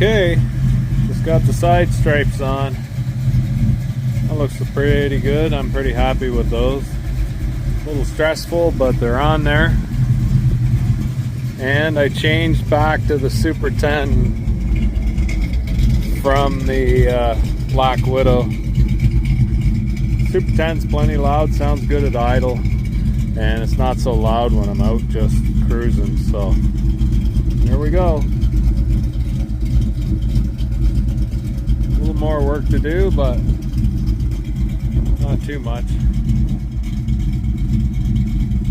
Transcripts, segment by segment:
Okay, just got the side stripes on. That looks pretty good. I'm pretty happy with those. A little stressful, but they're on there. And I changed back to the Super 10 from the Black Widow. Super 10's plenty loud, sounds good at idle, and it's not so loud when I'm out just cruising. So here we go. A little more work to do, but not too much.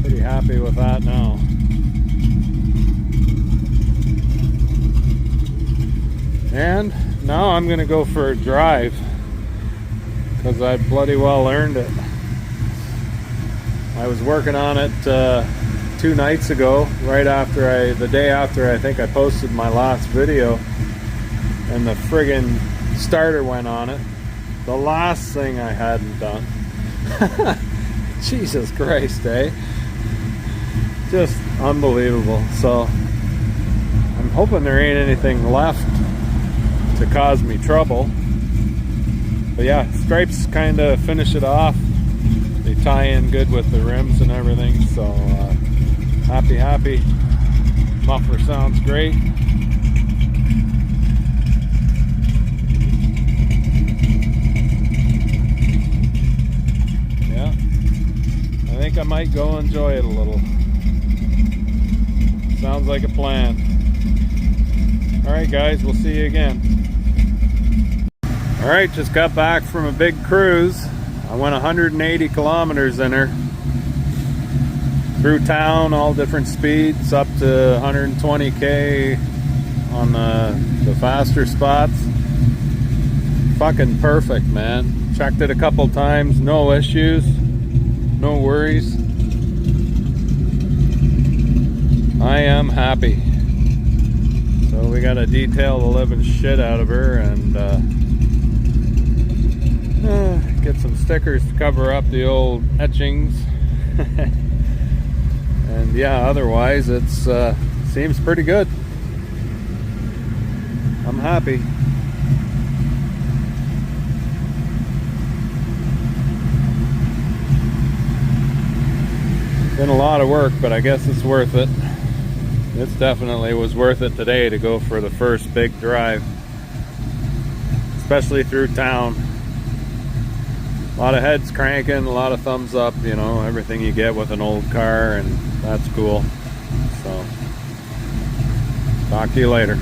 Pretty happy with that now. And now I'm gonna go for a drive because I bloody well earned it. I was working on it 2 nights ago, right after the day after I think I posted my last video, and the friggin' starter went on it. The last thing I hadn't done. Jesus Christ, eh? Just unbelievable. So I'm hoping there ain't anything left to cause me trouble. But yeah, stripes kind of finish it off. They tie in good with the rims and everything. So happy. Muffler sounds great. I think I might go enjoy it a little. Sounds like a plan. Alright guys, we'll see you again. Alright, just got back from a big cruise. I went 180 kilometers in her. Through town, all different speeds, up to 120k on the faster spots. Fucking perfect, man. Checked it a couple times, no issues. No worries. I am happy. So we got to detail the living shit out of her and get some stickers to cover up the old etchings. And yeah, otherwise it's seems pretty good. I'm happy. Been a lot of work, but I guess it's worth it. It definitely was worth it today to go for the first big drive, especially through town. A lot of heads cranking, a lot of thumbs up, you know, everything you get with an old car, and that's cool. So talk to you later.